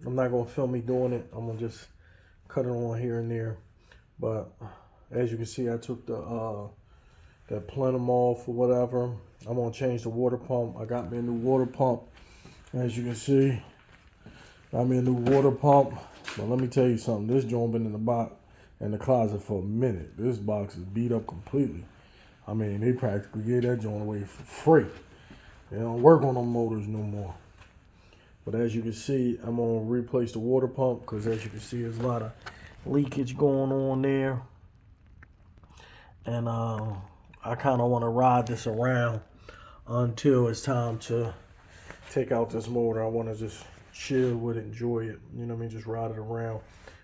I'm not gonna film me doing it. I'm gonna just cut it on here and there. But as you can see, I took the that plenum off or whatever. I'm gonna change the water pump. I got me a new water pump. As you can see, got me a new water pump. But let me tell you something. This joint been in the box in the closet for a minute. This box is beat up completely. I mean, they practically gave that joint away for free. They don't work on them motors no more. But as you can see, I'm gonna replace the water pump because as you can see, there's a lot of leakage going on there. And I kind of want to ride this around until it's time to take out this motor. I want to just chill with it, enjoy it. You know what I mean? Just ride it around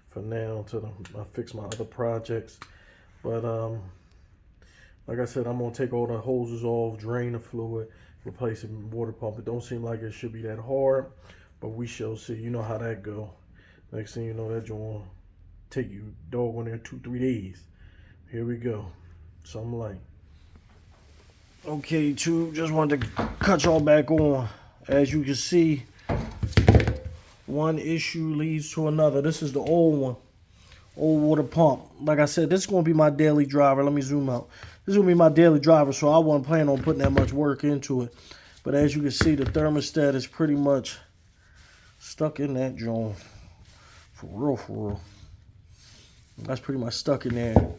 for now until I fix my other projects. But like I said, I'm gonna take all the hoses off, drain the fluid, replace the water pump. It don't seem like it should be that hard, but we shall see. You know how that go. Next thing you know, that joint take you dog on there 2-3 days. Here we go. Something like. Okay, too. Just wanted to cut y'all back on. As you can see, one issue leads to another. This is the old one. Old water pump. Like I said, this is going to be my daily driver. Let me zoom out. This is going to be my daily driver, so I wasn't planning on putting that much work into it. But as you can see, the thermostat is pretty much stuck in that joint. For real, for real. That's pretty much stuck in there.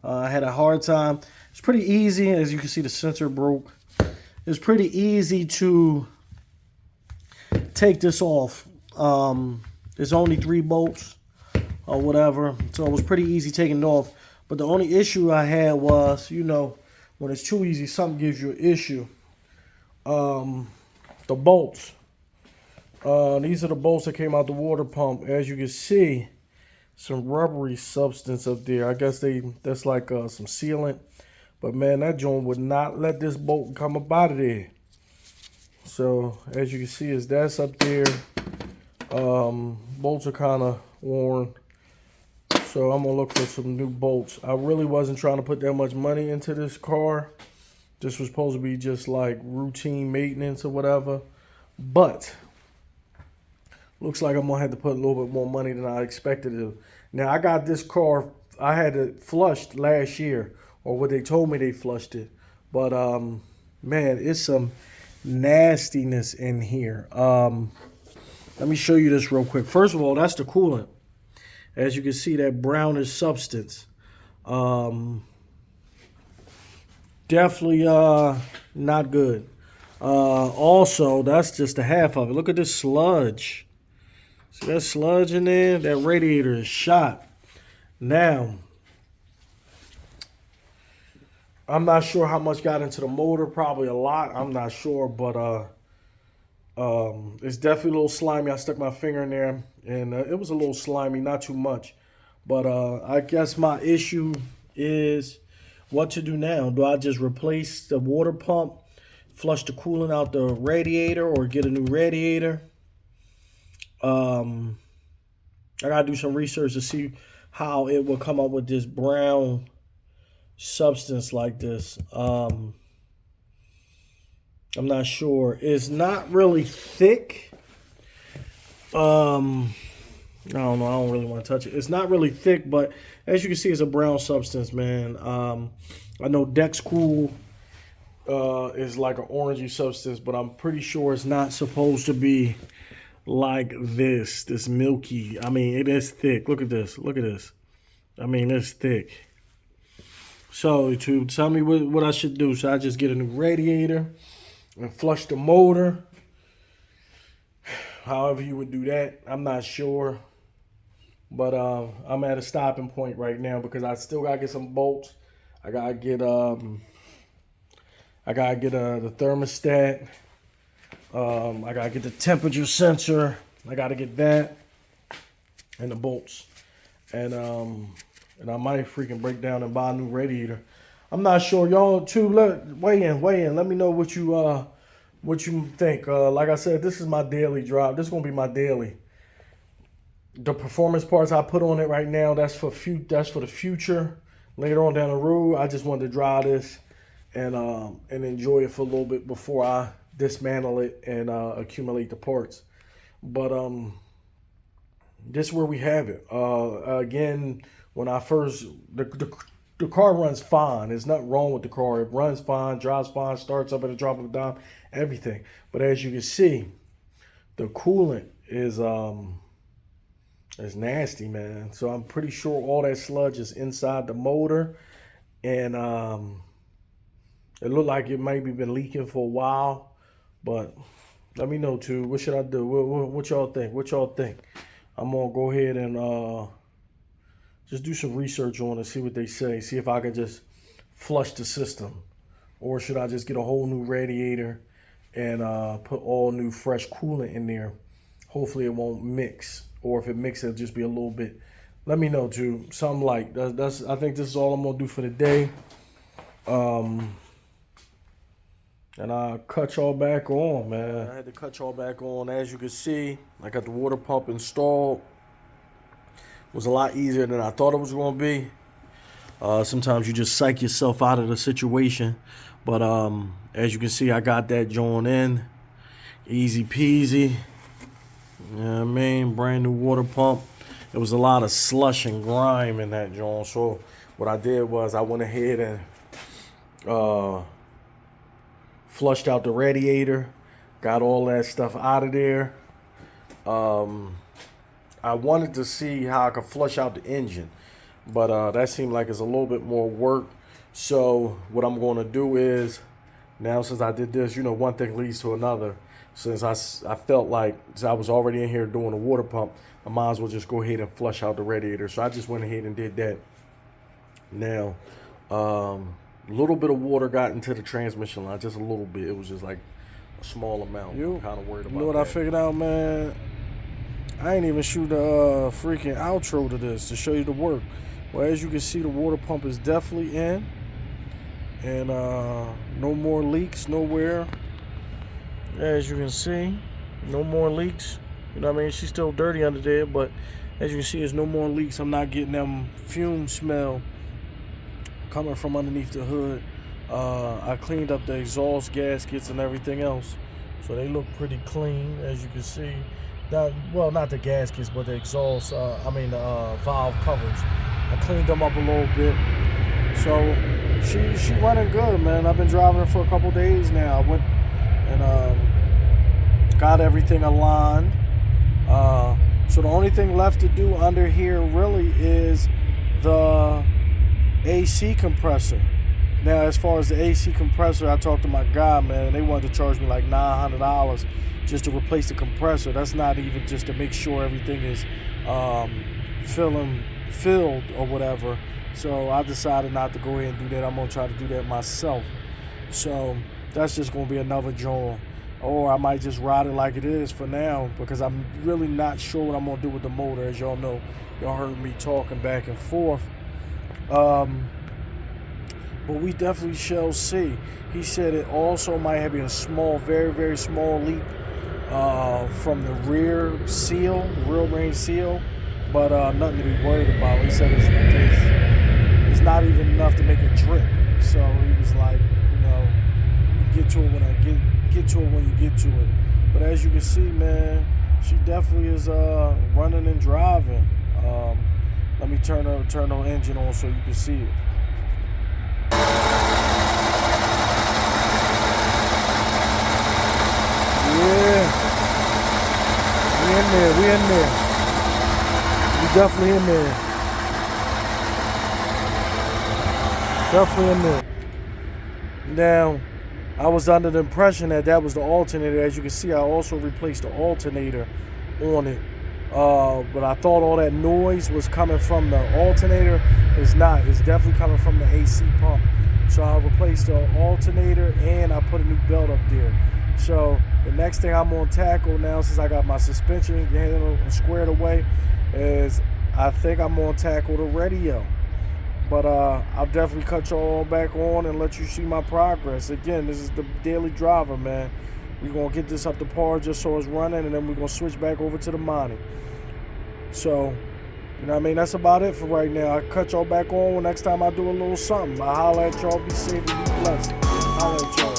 I had a hard time. It's pretty easy. As you can see, the sensor broke. It's pretty easy to take this off. There's only 3 bolts or whatever, so it was pretty easy taking it off. But the only issue I had was, you know, when it's too easy, something gives you an issue. The bolts. These are the bolts that came out the water pump. As you can see, some rubbery substance up there. I guess that's like some sealant. But man, that joint would not let this bolt come up out of there. So as you can see, that's up there. Bolts are kind of worn. So I'm gonna look for some new bolts. I really wasn't trying to put that much money into this car. This was supposed to be just like routine maintenance or whatever. But looks like I'm gonna have to put a little bit more money than I expected to. Now I got this car, I had it flushed last year, or what they told me they flushed it. But man, it's some nastiness in here. Let me show you this real quick. First of all, that's the coolant. As you can see, that brownish substance. Definitely not good. Also, that's just the half of it. Look at this sludge. See that sludge in there? That radiator is shot. Now, I'm not sure how much got into the motor. Probably a lot. I'm not sure, but it's definitely a little slimy. I stuck my finger in there, and it was a little slimy, not too much. But I guess my issue is what to do now. Do I just replace the water pump, flush the coolant out the radiator, or get a new radiator? I gotta do some research to see how it will come up with this brown substance like this. I'm not sure. It's not really thick. I don't know. I don't really want to touch it. It's not really thick, but as you can see, it's a brown substance, man. I know Dex Cool is like an orangey substance, but I'm pretty sure it's not supposed to be like this milky. I mean, it is thick. Look at this. Look at this. I mean, it's thick. So to tell me what I should do, should I just get a new radiator and flush the motor? However you would do that, I'm not sure. But I'm at a stopping point right now because I still gotta get some bolts. I gotta get the thermostat. I gotta get the temperature sensor. I gotta get that and the bolts. And I might freaking break down and buy a new radiator. I'm not sure. Y'all too. Weigh in. Let me know what you think. Like I said, this is my daily drive. This is gonna be my daily. The performance parts I put on it right now, that's for the future. Later on down the road, I just wanted to drive this and enjoy it for a little bit before I dismantle it and accumulate the parts. But this is where we have it. Again, when I first the car runs fine. There's nothing wrong with the car. It runs fine, drives fine, starts up at a drop of a dime, everything. But as you can see, the coolant is nasty, man. So I'm pretty sure all that sludge is inside the motor, and it looked like it maybe been leaking for a while. But let me know too. What should I do? What y'all think? What y'all think? I'm gonna go ahead and just do some research on it, see what they say, see if I can just flush the system, or should I just get a whole new radiator and put all new fresh coolant in there. Hopefully it won't mix, or if it mixes, it'll just be a little bit. Let me know too. Something like that's. I think this is all I'm gonna do for the day. And I'll cut y'all back on, man. I had to cut y'all back on. As you can see, I got the water pump installed. It was a lot easier than I thought it was gonna be. Sometimes you just psych yourself out of the situation. But as you can see, I got that joint in. Easy peasy. You know what I mean? Brand new water pump. There was a lot of slush and grime in that joint. So what I did was I went ahead and flushed out the radiator. Got all that stuff out of there. I wanted to see how I could flush out the engine. But that seemed like it's a little bit more work. So what I'm going to do is, now since I did this, you know, one thing leads to another. Since I felt like, since I was already in here doing a water pump, I might as well just go ahead and flush out the radiator. So I just went ahead and did that. Now, a little bit of water got into the transmission line, just a little bit. It was just like a small amount. I'm kind of worried about that. You know what I figured out, man? I ain't even shoot a freaking outro to this to show you the work. Well, as you can see, the water pump is definitely in. And no more leaks nowhere. As you can see, no more leaks. You know what I mean? She's still dirty under there, but as you can see, there's no more leaks. I'm not getting them fume smell coming from underneath the hood. I cleaned up the exhaust gaskets and everything else, so they look pretty clean, as you can see. Well, not the gaskets, but the exhaust, valve covers. I cleaned them up a little bit. So she running good, man. I've been driving her for a couple days now. I went and got everything aligned. So the only thing left to do under here really is the AC compressor. Now, as far as the AC compressor, I talked to my guy, man. They wanted to charge me like $900 just to replace the compressor. That's not even just to make sure everything is filled or whatever. So I decided not to go ahead and do that. I'm going to try to do that myself. So that's just going to be another joint. Or I might just ride it like it is for now, because I'm really not sure what I'm going to do with the motor. As y'all know, y'all heard me talking back and forth. But we definitely shall see. He said it also might have been a small, very, very small leak from the rear seal, the rear range seal, but nothing to be worried about. He said it's not even enough to make it drip. So he was like, you know, you get to it when I get to it when you get to it. But as you can see, man, she definitely is running and driving. Let me turn her engine on so you can see it. Yeah, we in there. We definitely in there. Definitely in there. Now, I was under the impression that was the alternator. As you can see, I also replaced the alternator on it. But I thought all that noise was coming from the alternator. It's not. It's definitely coming from the AC pump. So I replaced the alternator and I put a new belt up there. So the next thing I'm going to tackle now, since I got my suspension handled and squared away, is I think I'm going to tackle the radio. But I'll definitely cut y'all back on and let you see my progress. Again, this is the daily driver, man. We're going to get this up to par just so it's running, and then we're going to switch back over to the mining. So, you know what I mean? That's about it for right now. I'll cut y'all back on next time I do a little something. I'll holler at y'all. Be safe and be blessed. Holler at y'all.